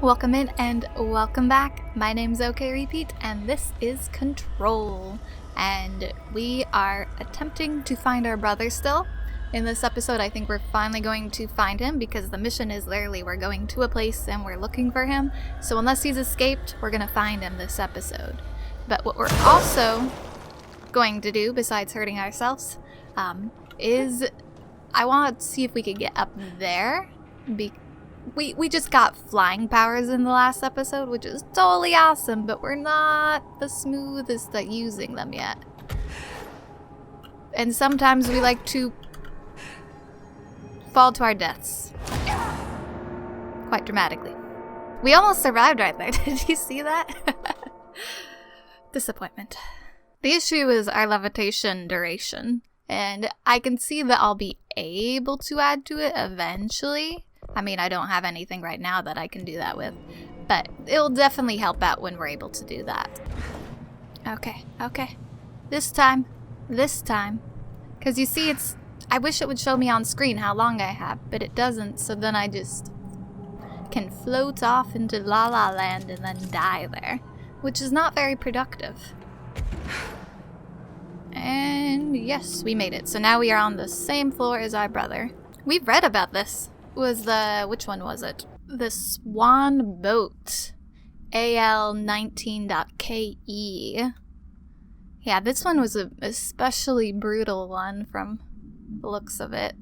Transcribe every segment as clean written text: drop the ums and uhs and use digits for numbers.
Welcome in and welcome back. My name's OKRepeat and this is Control. And we are attempting to find our brother still. In this episode, I think we're finally going to find him because the mission is literally we're going to a place and we're looking for him. So unless he's escaped, we're going to find him this episode. But what we're also going to do, besides hurting ourselves, is I want to see if we could get up there. We just got flying powers in the last episode, which is totally awesome, but we're not the smoothest at using them yet. And sometimes we like to fall to our deaths. Quite dramatically. We almost survived right there. Did you see that? Disappointment. The issue is our levitation duration, and I can see that I'll be able to add to it eventually. I mean, I don't have anything right now that I can do that with, but it'll definitely help out when we're able to do that. Okay. This time. Because you see, I wish it would show me on screen how long I have, but it doesn't, so then I just can float off into La La Land and then die there, which is not very productive. And yes, we made it. So now we are on the same floor as our brother. We've read about this. Which one was it? The Swan Boat. AL19.KE. Yeah, this one was an especially brutal one from the looks of it.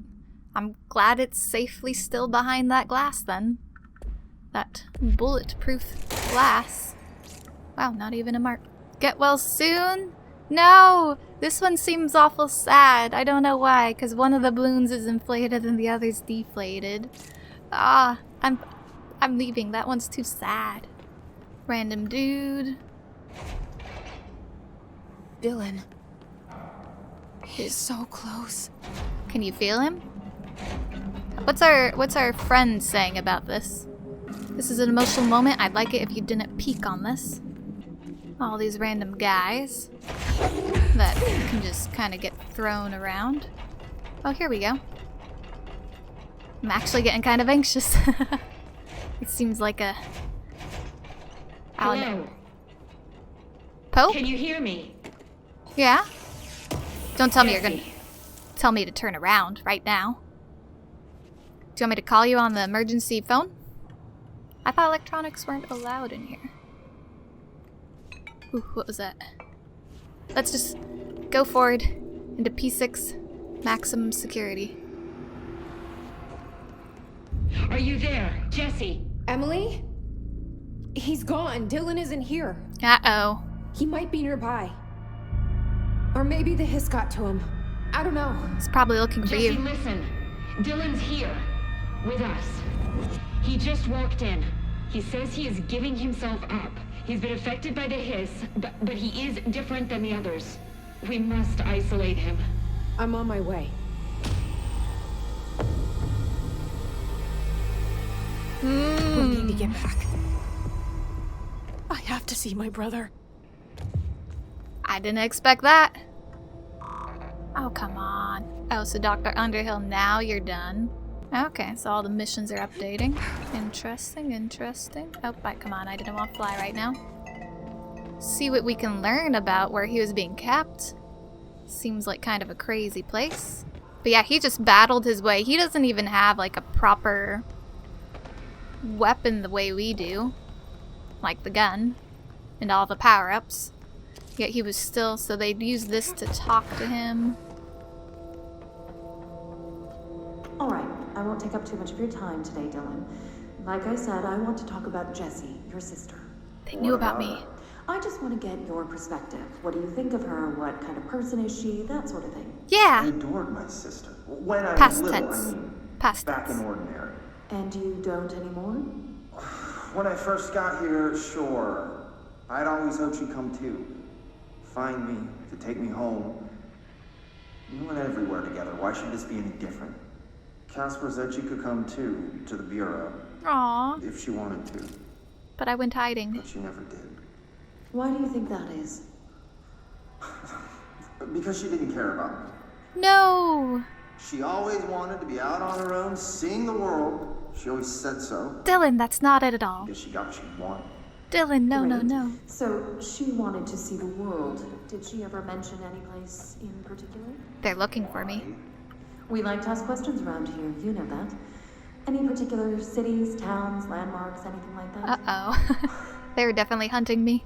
I'm glad it's safely still behind that glass then. That bulletproof glass. Wow, not even a mark. Get well soon? No! This one seems awful sad. I don't know why, because one of the balloons is inflated and the other's deflated. I'm leaving. That one's too sad. Random dude. Dylan. He's so close. Can you feel him? What's our friend saying about this? This is an emotional moment. I'd like it if you didn't peek on this. All these random guys that can just kind of get thrown around. Oh, here we go. I'm actually getting kind of anxious. It seems like a... Hello? Poe? Can you hear me? Yeah? Don't tell me Jesse. you're gonna tell me to turn around right now. Do you want me to call you on the emergency phone? I thought electronics weren't allowed in here. Ooh, what was that? Let's just go forward into P6 maximum security. Are you there, Jesse? Emily? He's gone. Dylan isn't here. Uh-oh. He might be nearby. Or maybe the hiss got to him. I don't know. He's probably looking for Jesse, you. listen. Dylan's here. With us. He just walked in. He says he is giving himself up. He's been affected by the hiss, but he is different than the others. We must isolate him. I'm on my way. We need to get back. I have to see my brother. I didn't expect that. Oh, come on. Oh, so Dr. Underhill, now you're done. Okay, so all the missions are updating. Interesting. Oh, come on, I didn't want to fly right now. See what we can learn about where he was being kept. Seems like kind of a crazy place. But yeah, he just battled his way. He doesn't even have like a proper weapon the way we do. Like the gun and all the power-ups. Yet he was still, so they'd use this to talk to him. Alright, I won't take up too much of your time today, Dylan. Like I said, I want to talk about Jessie, your sister. They knew about me. I just want to get your perspective. What do you think of her? What kind of person is she? That sort of thing. Yeah. I adored my sister. When I Past was little, tense. I mean, Past back tense. in ordinary. And you don't anymore? When I first got here, sure. I'd always hoped she'd come too. Find me, to take me home. We went everywhere together. Why should this be any different? Casper said she could come too, to the Bureau. Aww. If she wanted to. But I went hiding. But she never did. Why do you think that is? Because she didn't care about me. No. She always wanted to be out on her own, seeing the world. She always said so. Dylan, that's not it at all. Guess she got what she wanted. Dylan, no, no, Great. no. So, she wanted to see the world. Did she ever mention any place in particular? They're looking for me. We like to ask questions around here, you know that. Any particular cities, towns, landmarks, anything like that? Uh-oh. They were definitely hunting me.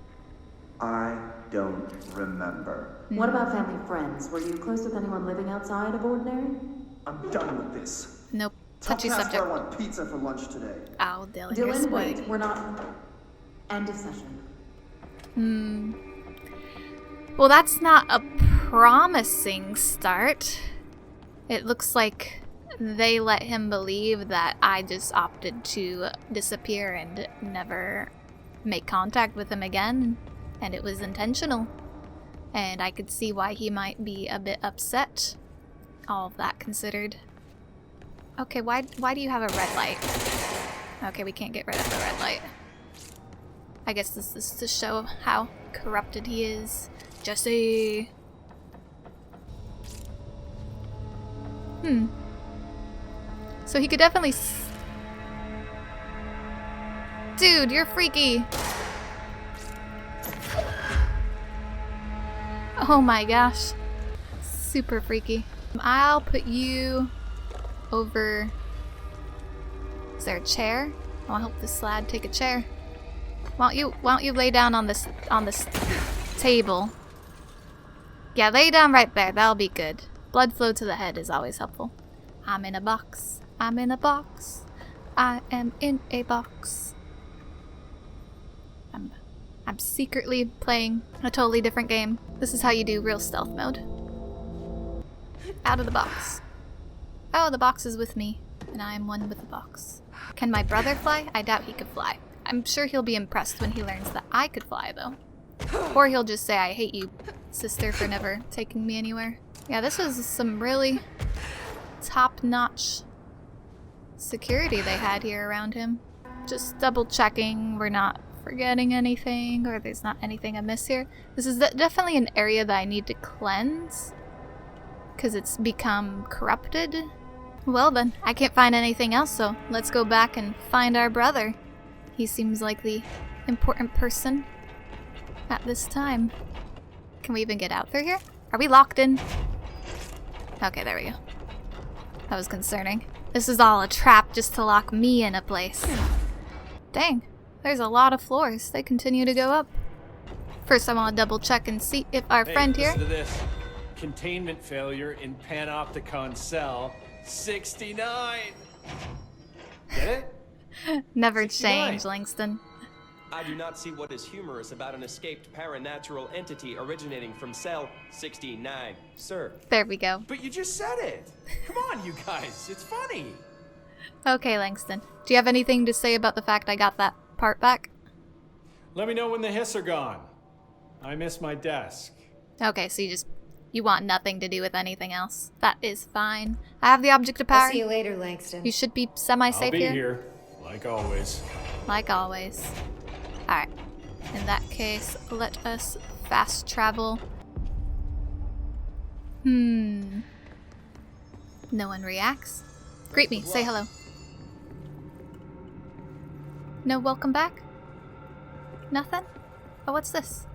I don't remember. What about family friends? Were you close with anyone living outside of Ordinary? I'm done with this. Nope. Tell Touchy Casper subject. I want pizza for lunch today. Oh, Dylan, you're Dylan, spoiled. wait, we're not... End of session. Well, that's not a promising start. It looks like they let him believe that I just opted to disappear and never make contact with him again, and it was intentional. And I could see why he might be a bit upset, all of that considered. Okay, why do you have a red light? Okay, we can't get rid of the red light. I guess this is to show how corrupted he is. Jesse! So he could definitely Dude, you're freaky! Oh my gosh. Super freaky. I'll put you over... Is there a chair? I'll help this lad take a chair. Why don't you lay down on this table? Yeah, lay down right there. That'll be good. Blood flow to the head is always helpful. I'm in a box. I'm in a box. I am in a box. I'm secretly playing a totally different game. This is how you do real stealth mode. Out of the box. Oh, the box is with me, and I am one with the box. Can my brother fly? I doubt he could fly. I'm sure he'll be impressed when he learns that I could fly, though. Or he'll just say, I hate you, sister, for never taking me anywhere. Yeah, this was some really top-notch security they had here around him. Just double-checking we're not forgetting anything, or there's not anything amiss here. This is definitely an area that I need to cleanse, because it's become corrupted. Well then, I can't find anything else, so let's go back and find our brother. He seems like the important person at this time. Can we even get out through here? Are we locked in? Okay, there we go. That was concerning. This is all a trap just to lock me in a place. Dang, there's a lot of floors. They continue to go up. First, I want to double check and see if our friend here... Listen to this. Containment failure in Panopticon cell 69. Get it? Never 69. change, Langston. I do not see what is humorous about an escaped paranatural entity originating from cell 69, sir. There we go. But you just said it. Come on, you guys. It's funny. Okay, Langston. Do you have anything to say about the fact I got that part back? Let me know when the hiss are gone. I miss my desk. Okay, so you want nothing to do with anything else. That is fine. I have the object of power. I'll see you later, Langston. You should be semi-safe I'll be here. here, like always. Like always. Alright. In that case, let us fast travel. No one reacts. Greet me. Say hello. No welcome back? Nothing? Oh, what's this?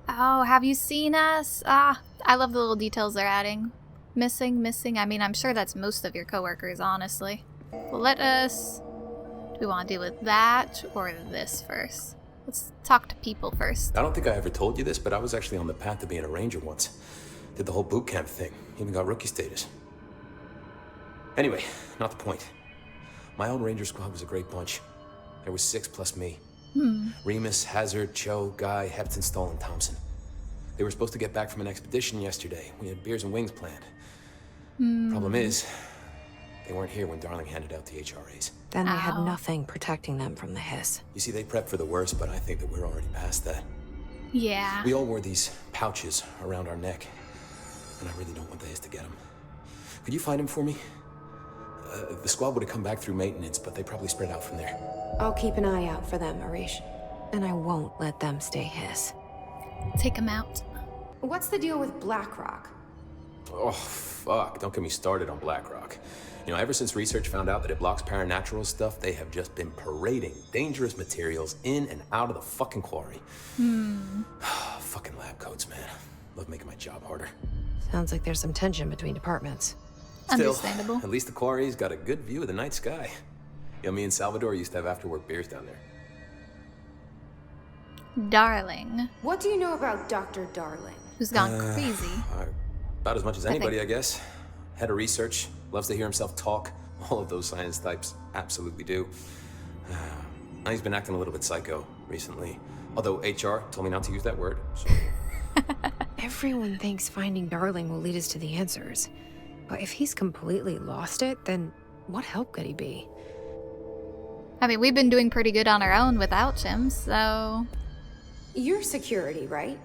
Oh, have you seen us? Ah, I love the little details they're adding. Missing. I mean, I'm sure that's most of your coworkers, honestly. Well, let us... Do we want to deal with that or this first? Let's talk to people first. I don't think I ever told you this, but I was actually on the path to being a ranger once. Did the whole boot camp thing. Even got rookie status. Anyway, not the point. My own ranger squad was a great bunch. There was 6 plus me. Remus, Hazard, Cho, Guy, Hepton, Stoll, and Thompson. They were supposed to get back from an expedition yesterday. We had beers and wings planned. Problem is, they weren't here when Darling handed out the HRAs. Then they had nothing protecting them from the hiss. You see, they prepped for the worst, but I think that we're already past that. Yeah. We all wore these pouches around our neck, and I really don't want the hiss to get them. Could you find them for me? The squad would have come back through maintenance, but they probably spread out from there. I'll keep an eye out for them, Arish. And I won't let them stay hiss. Take them out. What's the deal with Blackrock? Oh, fuck. Don't get me started on BlackRock. You know, ever since research found out that it blocks paranatural stuff, they have just been parading dangerous materials in and out of the fucking quarry. Fucking lab coats, man. Love making my job harder. Sounds like there's some tension between departments. Still, Understandable. at least the quarry's got a good view of the night sky. You know, me and Salvador used to have after-work beers down there. Darling. What do you know about Dr. Darling? Who's gone crazy. About as much as anybody, I guess. Head of research, loves to hear himself talk. All of those science types absolutely do. And he's been acting a little bit psycho recently. Although HR told me not to use that word, so... Everyone thinks finding Darling will lead us to the answers. But if he's completely lost it, then what help could he be? I mean, we've been doing pretty good on our own without him, so... You're security, right?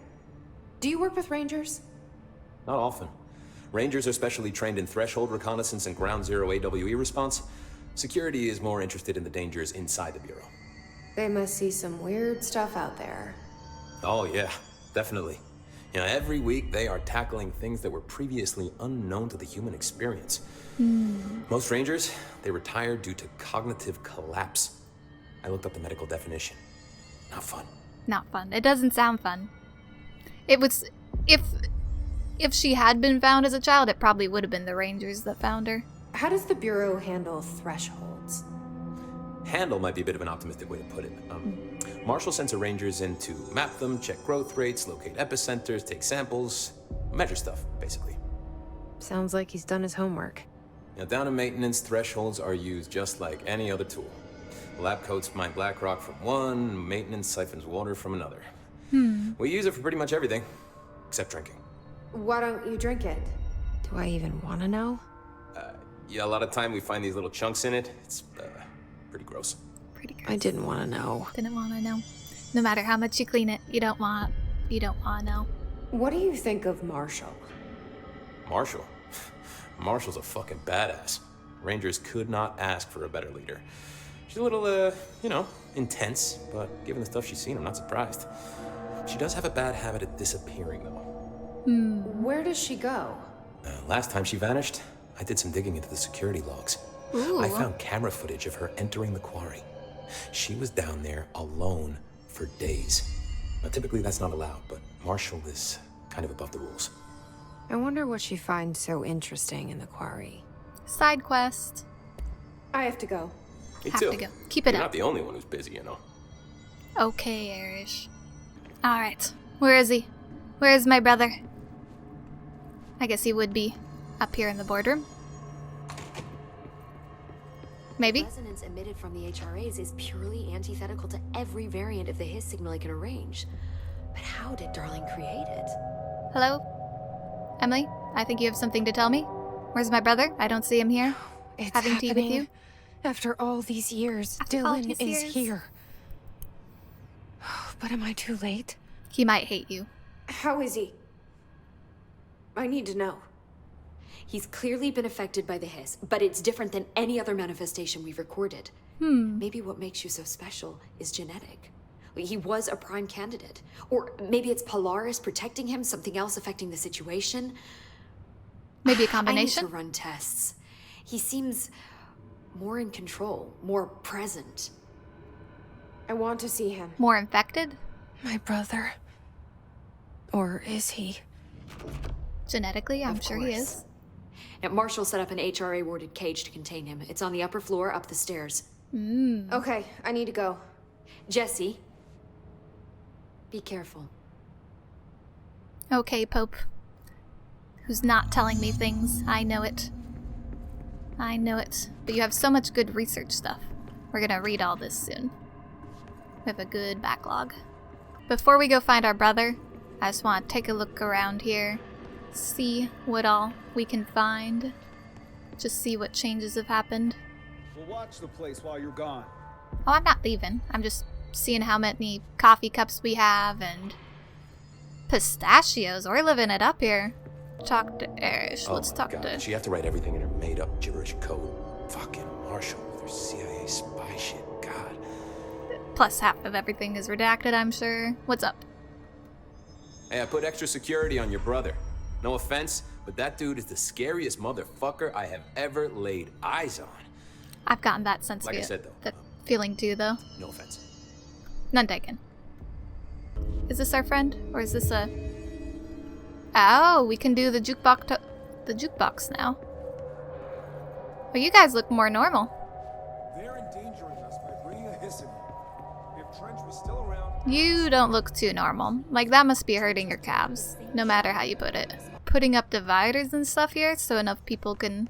Do you work with Rangers? Not often. Rangers are specially trained in threshold reconnaissance and ground zero AWE response. Security is more interested in the dangers inside the Bureau. They must see some weird stuff out there. Oh yeah, definitely. You know, every week they are tackling things that were previously unknown to the human experience. Most Rangers, they retire due to cognitive collapse. I looked up the medical definition. Not fun. Not fun. It doesn't sound fun. It was... If she had been found as a child, it probably would have been the Rangers that found her. How does the Bureau handle thresholds? Handle might be a bit of an optimistic way to put it. Marshall sends her Rangers in to map them, check growth rates, locate epicenters, take samples, measure stuff, basically. Sounds like he's done his homework. Now, down in maintenance, thresholds are used just like any other tool. Lab coats mine black rock from one, maintenance siphons water from another. We use it for pretty much everything, except drinking. Why don't you drink it? Do I even want to know? Yeah, a lot of time we find these little chunks in it. It's pretty gross. Pretty gross. I didn't want to know. Didn't want to know. No matter how much you clean it, you don't want to know. What do you think of Marshall? Marshall? Marshall's a fucking badass. Rangers could not ask for a better leader. She's a little, intense, but given the stuff she's seen, I'm not surprised. She does have a bad habit of disappearing, though. Where does she go? Last time she vanished, I did some digging into the security logs. Ooh. I found camera footage of her entering the quarry. She was down there alone for days. Now, typically that's not allowed, but Marshall is kind of above the rules. I wonder what she finds so interesting in the quarry. Side quest. I have to go. Me Have too. to go. Keep it You're up. not the only one who's busy, you know. Okay, Irish. Alright. Where is he? Where is my brother? I guess he would be up here in the boardroom. Maybe? Resonance emitted from the HRAs is purely antithetical to every variant of the Hiss signal it can arrange. But how did Darling create it? Hello? Emily? I think you have something to tell me. Where's my brother? I don't see him here. It's Having tea with you? After all these years, After all Dylan these is years. here. But am I too late? He might hate you. How is he? I need to know. He's clearly been affected by the Hiss, but it's different than any other manifestation we've recorded. Maybe what makes you so special is genetic. He was a prime candidate. Or maybe it's Polaris protecting him, something else affecting the situation. Maybe a I combination? need to run tests. He seems more in control, more present. I want to see him. More infected? My brother. Or is he? Genetically, I'm Of sure he course. is. Now, Marshall set up an HRA-warded cage to contain him. It's on the upper floor, up the stairs. Okay, I need to go. Jesse, be careful. Okay, Pope. Who's not telling me things. I know it. I know it. But you have so much good research stuff. We're gonna read all this soon. We have a good backlog. Before we go find our brother, I just want to take a look around here. See what all we can find. Just see what changes have happened. We'll watch the place while you're gone. Oh, I'm not leaving. I'm just seeing how many coffee cups we have and pistachios. We're living it up here. Talk to Erish. Let's my talk God. to... She have to write everything in her made-up gibberish code. Fucking Marshall with her CIA spy shit. God. Plus half of everything is redacted, I'm sure. What's up? Hey, I put extra security on your brother. No offense, but that dude is the scariest motherfucker I have ever laid eyes on. I've gotten that sense Like of I said, though. that feeling too, though. No offense. None taken. Is this our friend, or is this a? Oh, we can do the jukebox now. Well, you guys look more normal. They're endangering us by bringing a hiss in here. If Trench was still around... You don't look too normal. Like, that must be hurting your calves, no matter how you put it. Putting up dividers and stuff here so enough people can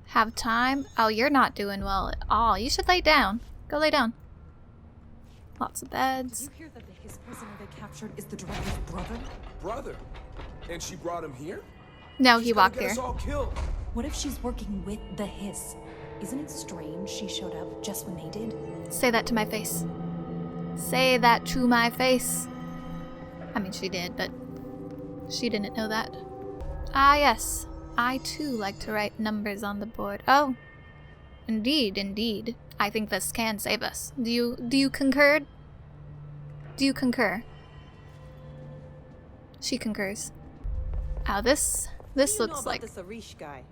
have time. Oh, you're not doing well at all. You should lay down. Go lay down. Lots of beds. Did you hear that the Hiss prisoner they captured is the director's brother? Brother? And she brought him here? No, he She's gonna walked get here. us all killed. What if she's working with the Hiss? Isn't it strange she showed up just when they did? Say that to my face. Say that to my face. I mean, she did, but she didn't know that. Ah, yes. I, too, like to write numbers on the board. Oh. Indeed, indeed. I think this can save us. Do you concur? Do you concur? She concurs. Oh, this looks like... this Arish guy?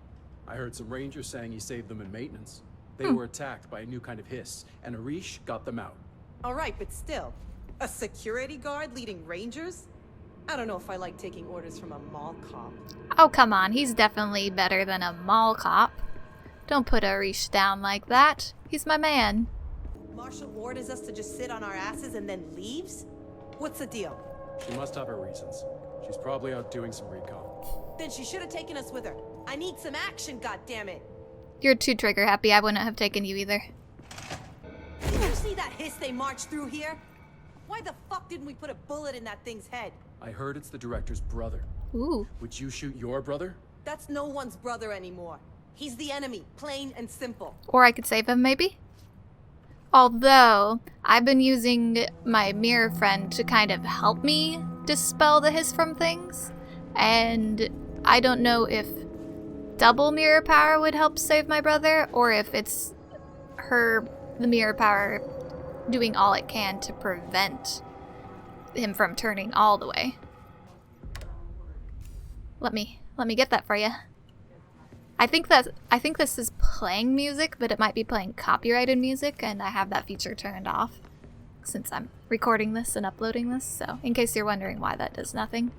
I heard some rangers saying he saved them in maintenance. They were attacked by a new kind of hiss, and Arish got them out. Alright, but still. A security guard leading rangers? I don't know if I like taking orders from a mall cop. Oh, come on. He's definitely better than a mall cop. Don't put Arish down like that. He's my man. Marshall orders us to just sit on our asses and then leaves? What's the deal? She must have her reasons. She's probably out doing some recon. Then she should have taken us with her. I need some action, goddammit. You're too trigger happy. I wouldn't have taken you either. Did you see that hiss they marched through here? Why the fuck didn't we put a bullet in that thing's head? I heard it's the director's brother. Ooh. Would you shoot your brother? That's no one's brother anymore. He's the enemy, plain and simple. Or I could save him, maybe? Although, I've been using my mirror friend to kind of help me dispel the hiss from things. And I don't know if double mirror power would help save my brother, or if it's the mirror power doing all it can to prevent him from turning all the way. Let me get that for you. I think this is playing music, but it might be playing copyrighted music, and I have that feature turned off since I'm recording this and uploading this, so in case you're wondering why that does nothing,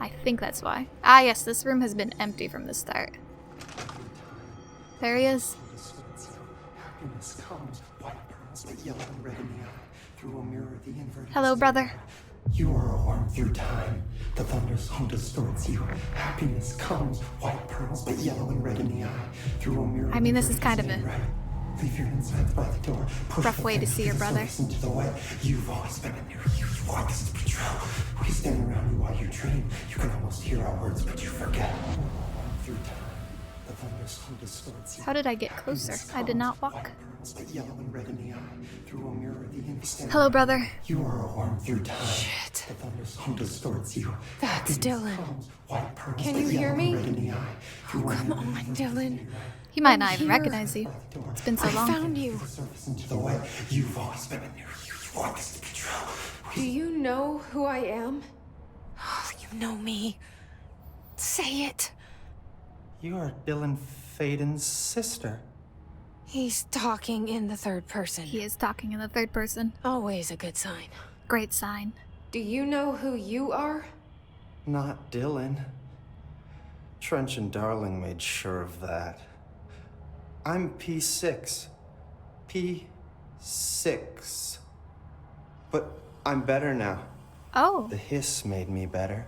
I think that's why. Ah yes, this room has been empty from the start. There he is. Hello, brother. You are a worm through time. The thunderstorm distorts you. Happiness comes, white pearls, but yellow and red in the eye. Through a mirror. I mean, this is kind of a leave your insides by the door. rough way to see your brother. Into the wet. You've always been in your youth. You want us to be true. We stand around you while you dream. You can almost hear our words, but you forget. Through time. The thunderstorm distorts you. How did I get closer? I did not walk. But yellow and red in the eye. Through a mirror, the instant. Hello, brother. You are a worm through time. Shit. The thunderstorm distorts you. That's Dylan. White pearls, Can you hear me? Oh, come on, Dylan. He might not even recognize you. It's been so long. I found you. You've always been in your youth. You want this to be true. Do you know who I am? Oh, you know me. Say it. You are Dylan Faden's sister. He's talking in the third person. He is talking in the third person. Always a good sign. Great sign. Do you know who you are? Not Dylan. Trench and Darling made sure of that. I'm P6. P6. But I'm better now. Oh. The hiss made me better.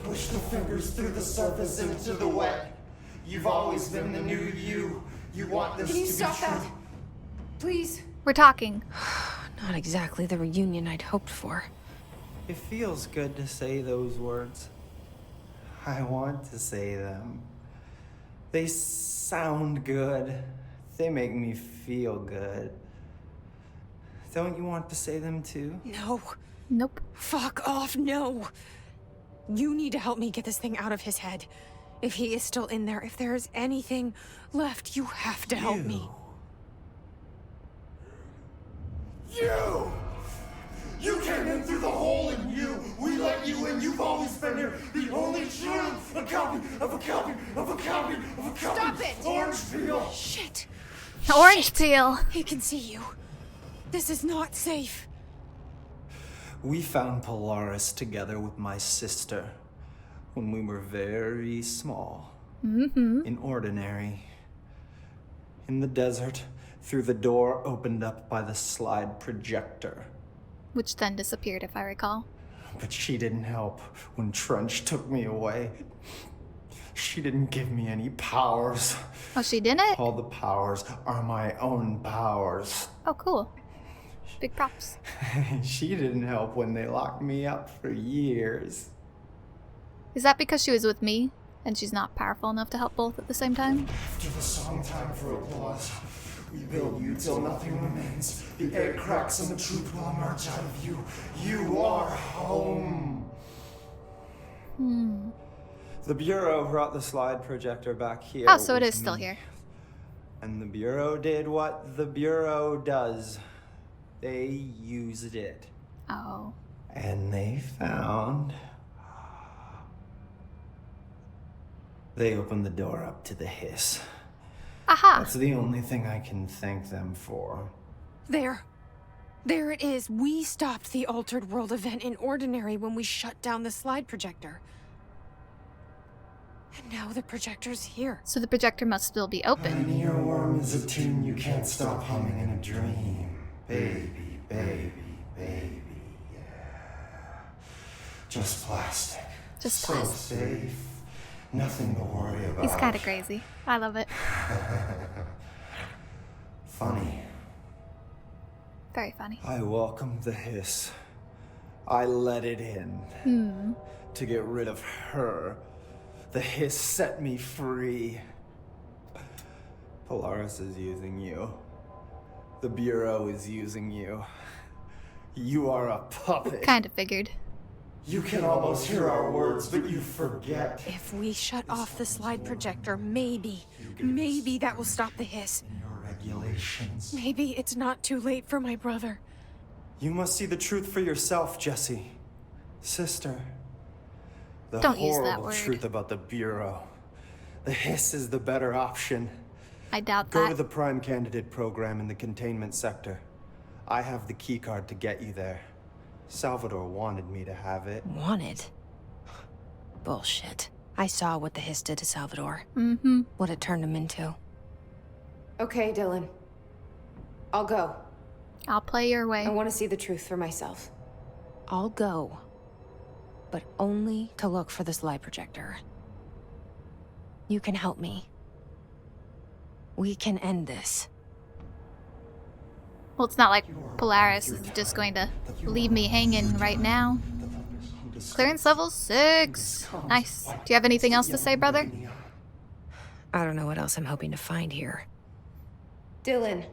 Push the fingers through the surface into the wet. You've always been the new you. You want this to be true. Can you stop that? Please? We're talking. Not exactly the reunion I'd hoped for. It feels good to say those words. I want to say them. They sound good. They make me feel good. Don't you want to say them too? No. Nope. Fuck off, no. You need to help me get this thing out of his head. If he is still in there, if there is anything left, you have to help me. You! You came in through the hole in you! We let you in, you You've always been here, the only true, a copy of a copy of a copy of a copy. Stop it! Orange peel. Shit. Orange peel. He can see you. This is not safe. We found Polaris together with my sister when we were very small. In Ordinary. In the desert, through the door opened up by the slide projector. Which then disappeared, if I recall. But she didn't help when Trench took me away. She didn't give me any powers. Oh, she didn't? All the powers are my own powers. Oh, cool. Big props. She didn't help when they locked me up for years. Is that because she was with me, and she's not powerful enough to help both at the same time? After the song time for applause, we build you till nothing remains. The air cracks and the truth will emerge out of you. You are home. The Bureau brought the slide projector back here. Oh, so it with is still me. here. And the Bureau did what the Bureau does. They used it. Oh. And they found... They opened the door up to the hiss. Aha! That's the only thing I can thank them for. There. There it is. We stopped the Altered World event in Ordinary when we shut down the slide projector. And now the projector's here. So the projector must still be open. An earworm is a tune you can't stop humming in a dream. Baby, baby, baby, yeah. Just plastic. Just so plastic. Safe. Nothing to worry about. He's kind of crazy. I love it. Funny. Very funny. I welcomed the hiss. I let it in. To get rid of her. The hiss set me free. Polaris is using you. The Bureau is using you. You are a puppet. Kind of figured. You can almost hear our words, but you forget. If we shut off the slide projector, maybe that will stop the hiss. Your regulations. Maybe it's not too late for my brother. You must see the truth for yourself, Jesse. Sister. The Don't use that horrible word. truth about the Bureau. The hiss is the better option. I doubt Go that. to the Prime Candidate program in the containment sector. I have the keycard to get you there. Salvador wanted me to have it. Wanted? Bullshit. I saw what the hiss did to Salvador. What it turned him into. Okay, Dylan. I'll go. I'll play your way. I want to see the truth for myself. I'll go. But only to look for the slide projector. You can help me. We can end this. Well, it's not like Polaris is just going to leave me hanging right now. Clearance level 6. Nice. Do you have anything else to say, brother? I don't know what else I'm hoping to find here. Dylan.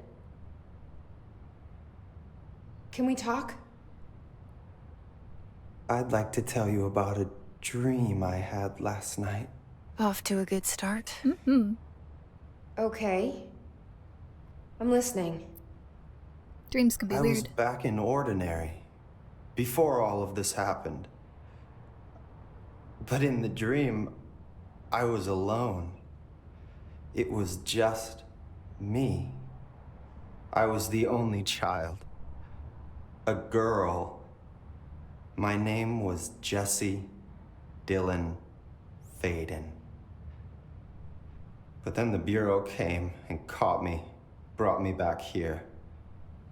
Can we talk? I'd like to tell you about a dream I had last night. Off to a good start. Okay. I'm listening. Dreams can be I weird. was back in Ordinary, before all of this happened. But in the dream, I was alone. It was just me. I was the only child. A girl. My name was Jesse Dylan Faden. But then the Bureau came and caught me, brought me back here,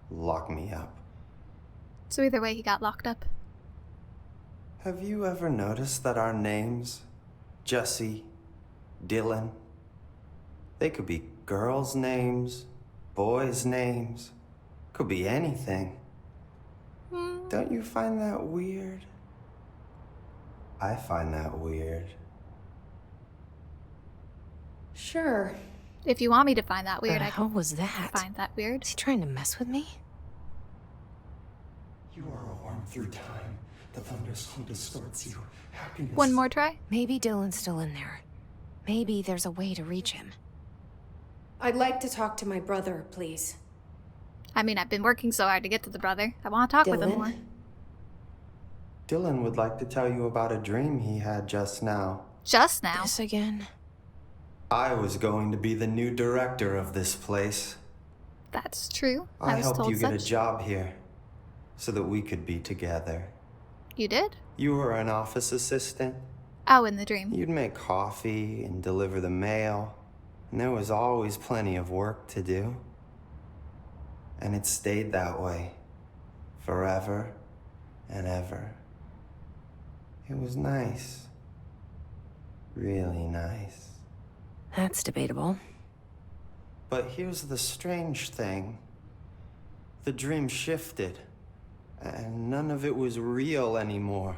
locked me up. So either way, he got locked up. Have you ever noticed that our names, Jesse, Dylan, they could be girls' names, boys' names, could be anything. Don't you find that weird? I find that weird. Sure. If you want me to find that weird, I How can was that? find that weird. Is he trying to mess with me? You are a worm through time. The thunderstorm distorts you. Happiness. One more try? Maybe Dylan's still in there. Maybe there's a way to reach him. I'd like to talk to my brother, please. I mean, I've been working so hard to get to the brother. I want to talk with him Dylan? more. Dylan would like to tell you about a dream he had just now. Just now? This again? I was going to be the new director of this place. That's true. I was helped told you get a such. job here so that we could be together. You did? You were an office assistant. Oh, in the dream. You'd make coffee and deliver the mail, and there was always plenty of work to do. And it stayed that way, forever and ever. It was nice. Really nice. That's debatable. But here's the strange thing. The dream shifted, and none of it was real anymore.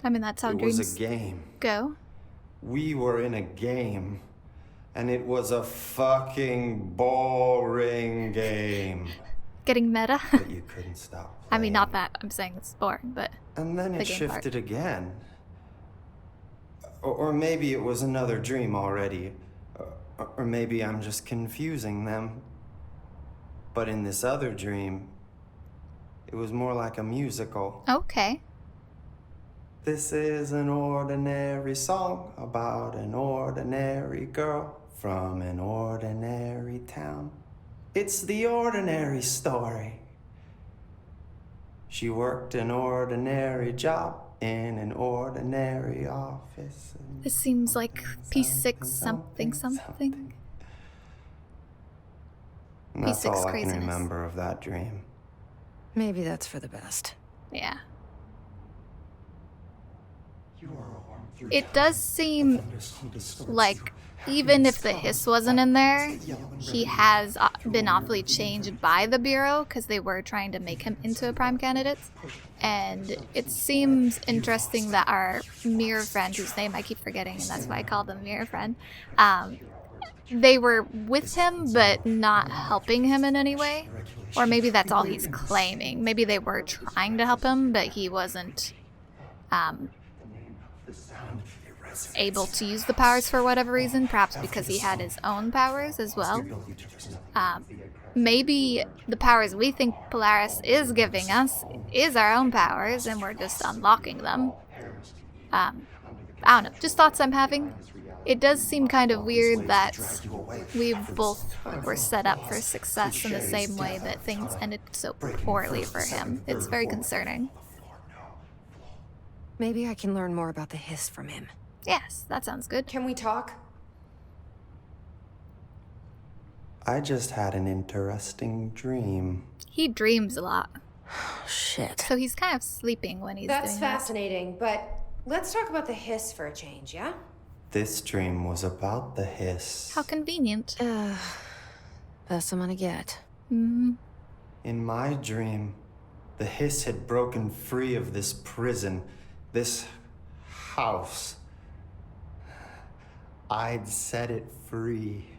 I mean, that's how it dreams was a game. Go. We were in a game, and it was a fucking boring game. Getting meta? But you couldn't stop. I mean, not that I'm saying it's boring, but And then the it game shifted part. again. Or maybe it was another dream already. Or maybe I'm just confusing them. But in this other dream, it was more like a musical. Okay. This is an ordinary song about an ordinary girl from an ordinary town. It's the ordinary story. She worked an ordinary job in an ordinary office. This seems like P6 something something. And that's P6 all I craziness. can remember of that dream. Maybe that's for the best. Yeah. It does seem like even if the hiss wasn't in there, he has been awfully changed by the Bureau because they were trying to make him into a prime candidate. And it seems interesting that our mirror friend, whose name I keep forgetting, and that's why I call them mirror friend, they were with him but not helping him in any way. Or maybe that's all he's claiming. Maybe they were trying to help him, but he wasn't able to use the powers for whatever reason, perhaps because he had his own powers as well. Maybe the powers we think Polaris is giving us is our own powers, and we're just unlocking them. I don't know, just thoughts I'm having. It does seem kind of weird that we both were set up for success in the same way that things ended so poorly for him. It's very concerning. Maybe I can learn more about the hiss from him. Yes, that sounds good. Can we talk? I just had an interesting dream. He dreams a lot. Shit. So he's kind of sleeping when he's That's doing fascinating, but let's talk about the hiss for a change, yeah? This dream was about the hiss. that. How convenient. Best I'm gonna get. Mm-hmm. In my dream, the hiss had broken free of this prison, this house. I'd set it free.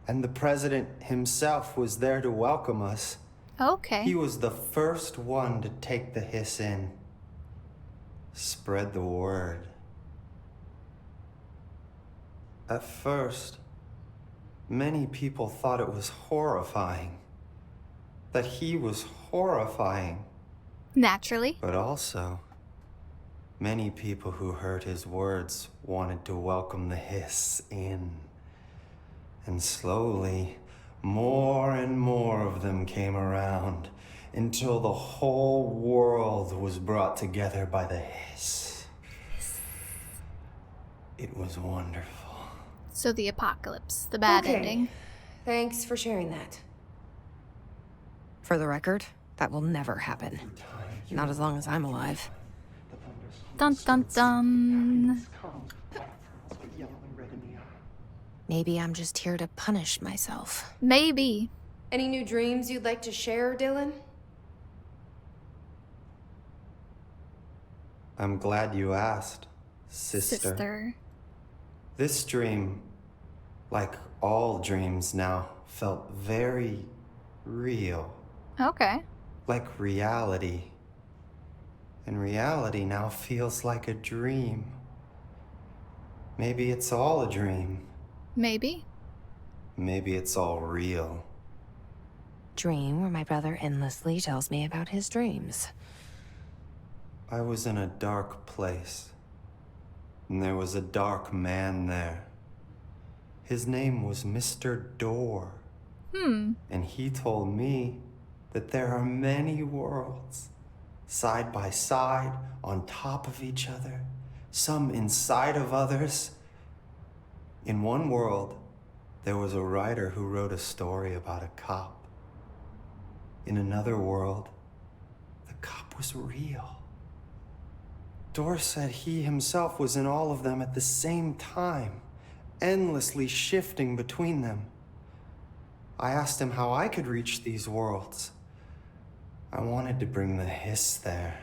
And the president himself was there to welcome us. Okay. He was the first one to take the hiss in. Spread the word. At first, many people thought it was horrifying. That he was horrifying. Naturally. But also, many people who heard his words wanted to welcome the hiss in. And slowly, more and more of them came around until the whole world was brought together by the hiss. It was wonderful. So the apocalypse, the bad ending. Thanks for sharing that. For the record, that will never happen. Not as long as I'm alive. Dun dun dun. Maybe I'm just here to punish myself. Maybe. Any new dreams you'd like to share, Dylan? I'm glad you asked, sister. This dream, like all dreams now, felt very real. Okay. Like reality. And reality now feels like a dream. Maybe it's all a dream. Maybe. Maybe it's all real. Dream where my brother endlessly tells me about his dreams. I was in a dark place, and there was a dark man there. His name was Mr. Door. And he told me that there are many worlds, side by side, on top of each other, some inside of others. In one world, there was a writer who wrote a story about a cop. In another world, the cop was real. Door said he himself was in all of them at the same time, endlessly shifting between them. I asked him how I could reach these worlds. I wanted to bring the hiss there.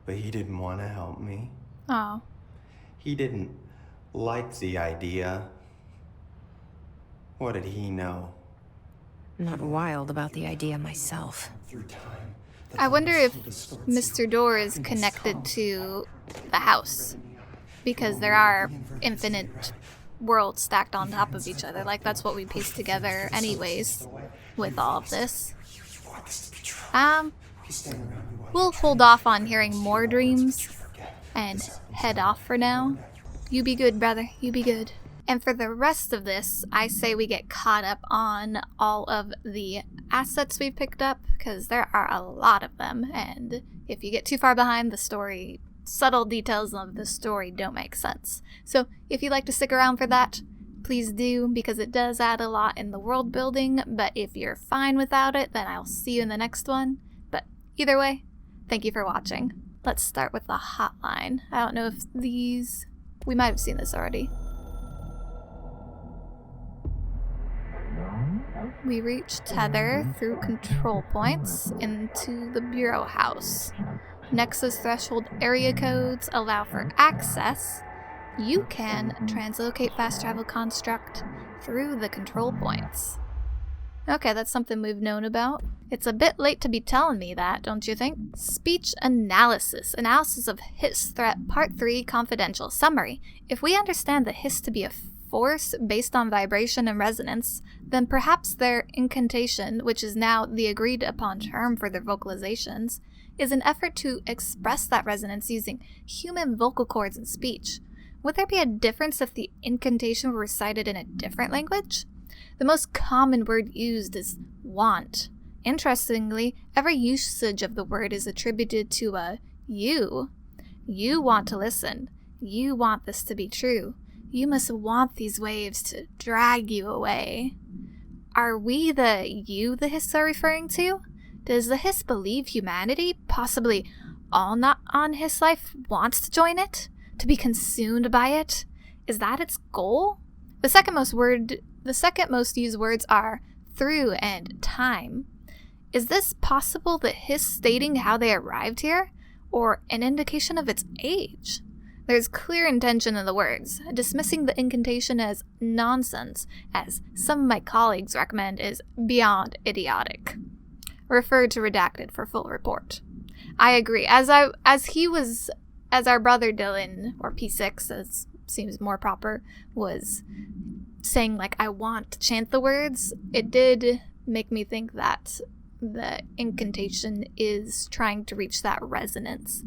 But he didn't want to help me. Oh. He didn't like the idea. What did he know? I'm not wild about the idea myself. I wonder if Mr. Door is connected to the house. Because there are infinite worlds stacked on top of each other. Like, that's what we piece together anyways with all of this. We'll hold off on hearing more dreams and head off for now. You be good, brother. You be good. And for the rest of this, I say we get caught up on all of the assets we've picked up, because there are a lot of them, and if you get too far behind, the story, subtle details of the story don't make sense. So if you'd like to stick around for that, please do, because it does add a lot in the world building, but if you're fine without it, then I'll see you in the next one. But either way, thank you for watching. Let's start with the hotline. I don't know if these... we might have seen this already. We reach Tether through control points into the Bureau House. Nexus threshold area codes allow for access. You can translocate fast travel construct through the control points. Okay, that's something we've known about. It's a bit late to be telling me that, don't you think? Speech analysis. Analysis of hiss threat, part 3, confidential. Summary. If we understand the hiss to be a force based on vibration and resonance, then perhaps their incantation, which is now the agreed upon term for their vocalizations, is an effort to express that resonance using human vocal cords and speech. Would there be a difference if the incantation were recited in a different language? The most common word used is want. Interestingly, every usage of the word is attributed to a you. You want to listen. You want this to be true. You must want these waves to drag you away. Are we the you the hiss are referring to? Does the hiss believe humanity, possibly all not on hiss life, wants to join it? To be consumed by it? Is that its goal? The second most used words are through and time. Is this possible the hiss stating how they arrived here? Or an indication of its age? There's clear intention in the words. Dismissing the incantation as nonsense, as some of my colleagues recommend, is beyond idiotic. Refer to redacted for full report. I agree. As our brother Dylan, or P6 as seems more proper, was saying, like, I want to chant the words, it did make me think that the incantation is trying to reach that resonance.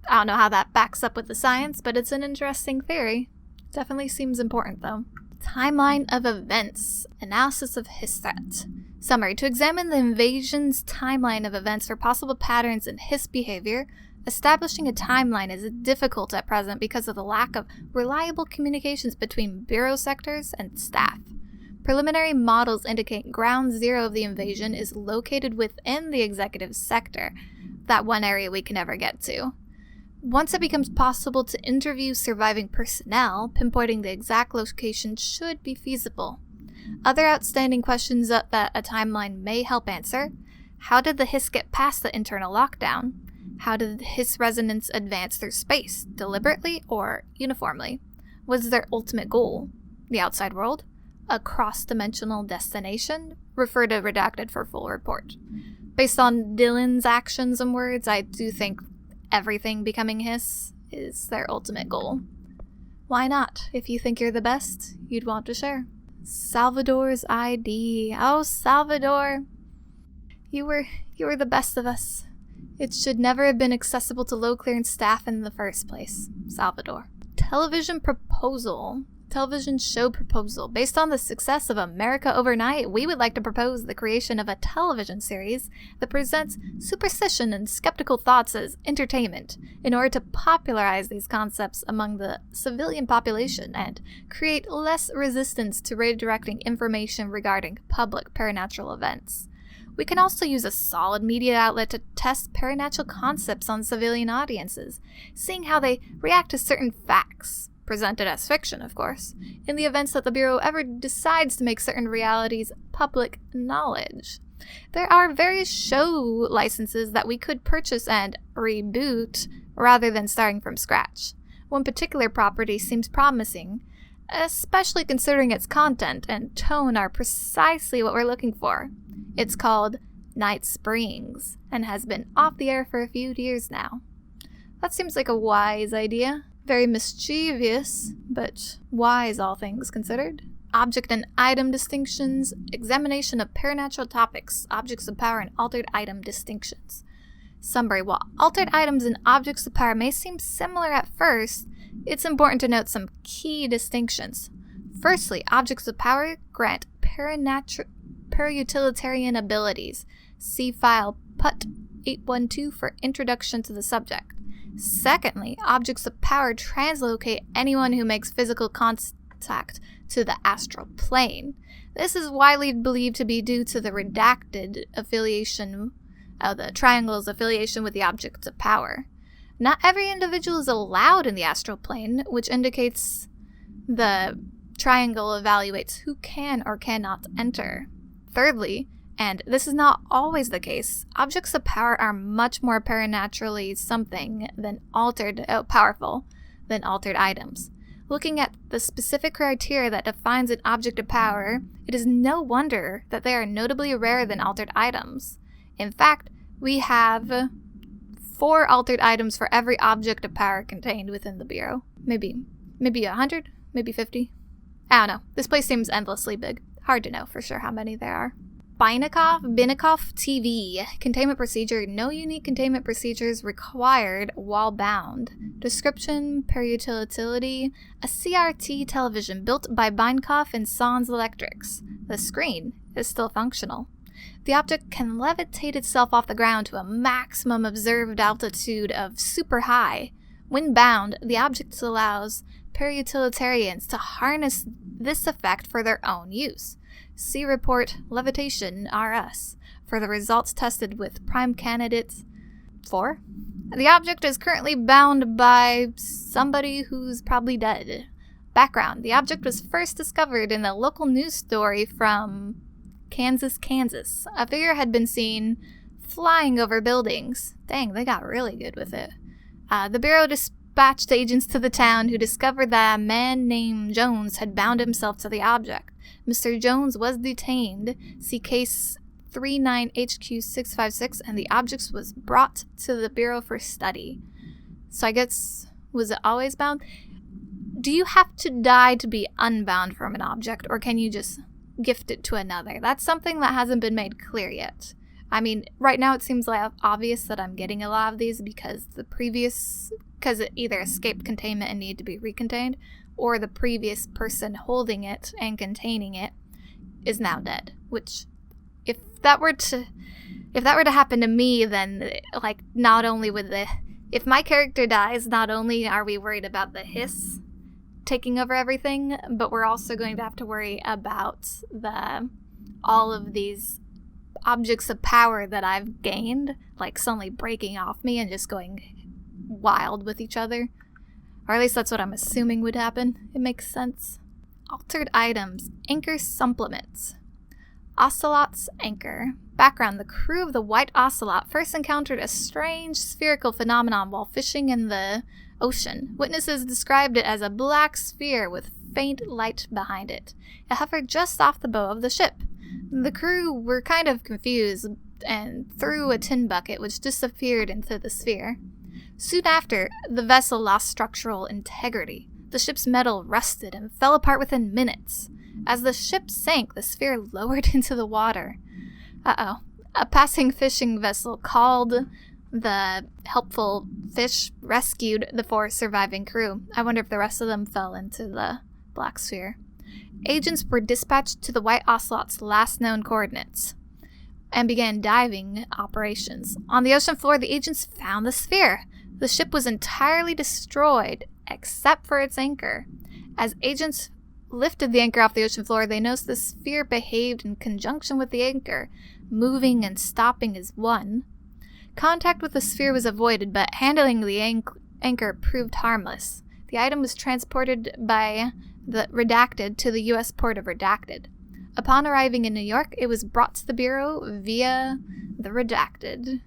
I don't know how that backs up with the science, but it's an interesting theory. Definitely seems important, though. Timeline of events. Analysis of hiss threat. Summary. To examine the invasion's timeline of events for possible patterns in hiss behavior, establishing a timeline is difficult at present because of the lack of reliable communications between bureau sectors and staff. Preliminary models indicate ground zero of the invasion is located within the executive sector, that one area we can never get to. Once it becomes possible to interview surviving personnel, pinpointing the exact location should be feasible. Other outstanding questions that a timeline may help answer: how did the hiss get past the internal lockdown? How did the hiss resonance advance through space, deliberately or uniformly? Was their ultimate goal the outside world? A cross-dimensional destination? Refer to redacted for full report. Based on Dylan's actions and words, I do think everything becoming hiss is their ultimate goal. Why not? If you think you're the best, you'd want to share. Salvador's ID. Oh, Salvador. You were the best of us. It should never have been accessible to low-clearance staff in the first place. Salvador. Television show proposal. Based on the success of America Overnight, we would like to propose the creation of a television series that presents superstition and skeptical thoughts as entertainment in order to popularize these concepts among the civilian population and create less resistance to redirecting information regarding public paranatural events. We can also use a solid media outlet to test paranatural concepts on civilian audiences, seeing how they react to certain facts, presented as fiction, of course, in the events that the Bureau ever decides to make certain realities public knowledge. There are various show licenses that we could purchase and reboot rather than starting from scratch. One particular property seems promising, especially considering its content and tone are precisely what we're looking for. It's called Night Springs and has been off the air for a few years now. That seems like a wise idea. Very mischievous, but wise, all things considered. Object and item distinctions, examination of paranatural topics, objects of power, and altered item distinctions. Summary. While altered items and objects of power may seem similar at first, it's important to note some key distinctions. Firstly, objects of power grant parautilitarian abilities. See file PUT 812 for introduction to the subject. Secondly, objects of power translocate anyone who makes physical contact to the astral plane. This is widely believed to be due to the redacted affiliation of the triangle's affiliation with the objects of power. Not every individual is allowed in the astral plane, which indicates the triangle evaluates who can or cannot enter. Thirdly, and this is not always the case, objects of power are much more paranaturally powerful than altered items. Looking at the specific criteria that defines an object of power, it is no wonder that they are notably rarer than altered items. In fact, we have 4 altered items for every object of power contained within the Bureau. Maybe 100? Maybe 50? I don't know. This place seems endlessly big. Hard to know for sure how many there are. Binikoff TV. Containment procedure. No unique containment procedures required while bound. Description, parautility. A CRT television built by Binikoff and Sans Electrics. The screen is still functional. The object can levitate itself off the ground to a maximum observed altitude of super high. When bound, the object allows parautilitarians to harness this effect for their own use. See report Levitation RS for the results tested with Prime Candidate 4. The object is currently bound by somebody who's probably dead. Background. The object was first discovered in a local news story from Kansas. A figure had been seen flying over buildings. Dang, they got really good with it. The Bureau dispatched agents to the town who discovered that a man named Jones had bound himself to the object. Mr. Jones was detained, see case 39HQ656, and the object was brought to the Bureau for study. So I guess, was it always bound? Do you have to die to be unbound from an object, or can you just gift it to another? That's something that hasn't been made clear yet. I mean, right now it seems like obvious that I'm getting a lot of these because it either escaped containment and needed to be recontained, or the previous person holding it and containing it is now dead. Which, if that were to happen to me, then like not only if my character dies, not only are we worried about the hiss taking over everything, but we're also going to have to worry about all of these objects of power that I've gained, like suddenly breaking off me and just going wild with each other. Or at least that's what I'm assuming would happen. It makes sense. Altered items. Anchor supplements. Ocelot's anchor. Background. The crew of the White Ocelot first encountered a strange spherical phenomenon while fishing in the ocean. Witnesses described it as a black sphere with faint light behind it. It hovered just off the bow of the ship. The crew were kind of confused and threw a tin bucket which disappeared into the sphere. Soon after, the vessel lost structural integrity. The ship's metal rusted and fell apart within minutes. As the ship sank, the sphere lowered into the water. Uh-oh. A passing fishing vessel called the Helpful Fish rescued the 4 surviving crew. I wonder if the rest of them fell into the Black Sphere. Agents were dispatched to the White Ocelot's last known coordinates and began diving operations. On the ocean floor, the agents found the sphere. The ship was entirely destroyed, except for its anchor. As agents lifted the anchor off the ocean floor, they noticed the sphere behaved in conjunction with the anchor, moving and stopping as one. Contact with the sphere was avoided, but handling the anchor proved harmless. The item was transported by the Redacted to the U.S. port of Redacted. Upon arriving in New York, it was brought to the Bureau via the Redacted.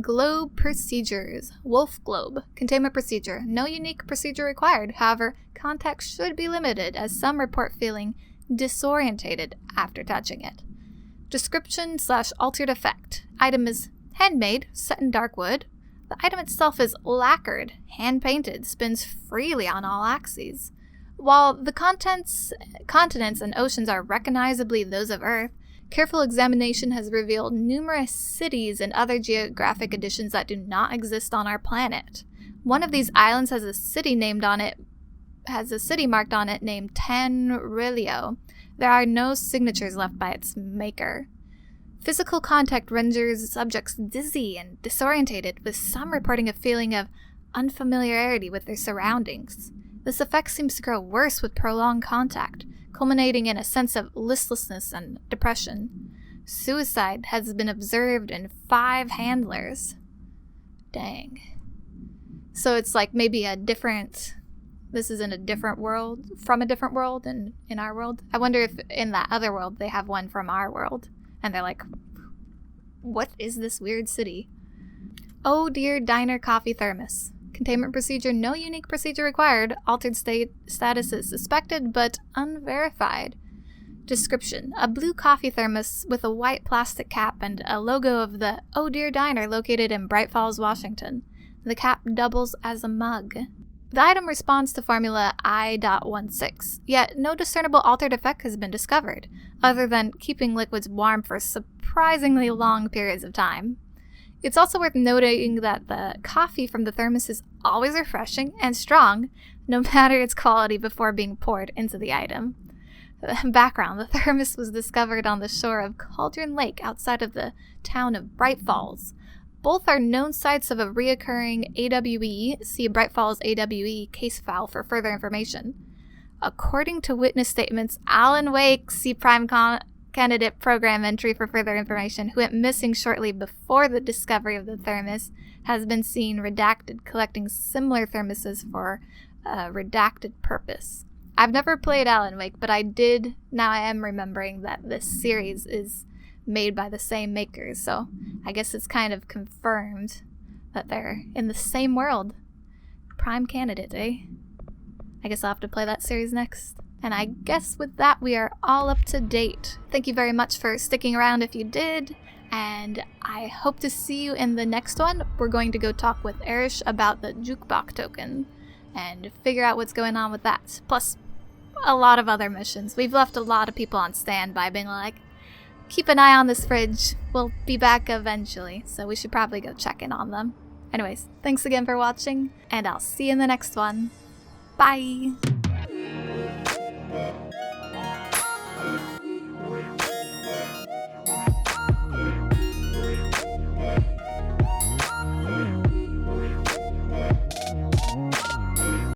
Globe procedures. Wolf Globe. Containment procedure. No unique procedure required. However, contact should be limited, as some report feeling disorientated after touching it. Description / altered effect. Item is handmade, set in dark wood. The item itself is lacquered, hand-painted, spins freely on all axes. While the continents and oceans are recognizably those of Earth, careful examination has revealed numerous cities and other geographic additions that do not exist on our planet. One of these islands has a city marked on it named Tanrilio. There are no signatures left by its maker. Physical contact renders subjects dizzy and disorientated, with some reporting a feeling of unfamiliarity with their surroundings. This effect seems to grow worse with prolonged contact, culminating in a sense of listlessness and depression. Suicide has been observed in 5 handlers. Dang. So it's like maybe this is in a different world, from a different world in our world. I wonder if in that other world they have one from our world. And they're like, what is this weird city? Oh dear diner coffee thermos. Containment procedure, no unique procedure required. Altered status is suspected but unverified. Description, a blue coffee thermos with a white plastic cap and a logo of the Oh Dear Diner located in Bright Falls, Washington. The cap doubles as a mug. The item responds to formula I.16, yet no discernible altered effect has been discovered, other than keeping liquids warm for surprisingly long periods of time. It's also worth noting that the coffee from the thermos is always refreshing and strong, no matter its quality, before being poured into the item. Background, the thermos was discovered on the shore of Cauldron Lake outside of the town of Bright Falls. Both are known sites of a reoccurring AWE, see Bright Falls AWE case file for further information. According to witness statements, Alan Wake, see Prime Candidate Program entry for further information, who went missing shortly before the discovery of the thermos, has been seen redacted, collecting similar thermoses for a redacted purpose. I've never played Alan Wake, but I am remembering that this series is made by the same makers, so I guess it's kind of confirmed that they're in the same world. Prime Candidate, eh? I guess I'll have to play that series next. And I guess with that, we are all up to date. Thank you very much for sticking around if you did, and I hope to see you in the next one. We're going to go talk with Erish about the jukebox token and figure out what's going on with that. Plus, a lot of other missions. We've left a lot of people on standby being like, keep an eye on this fridge. We'll be back eventually, so we should probably go check in on them. Anyways, thanks again for watching, and I'll see you in the next one. Bye!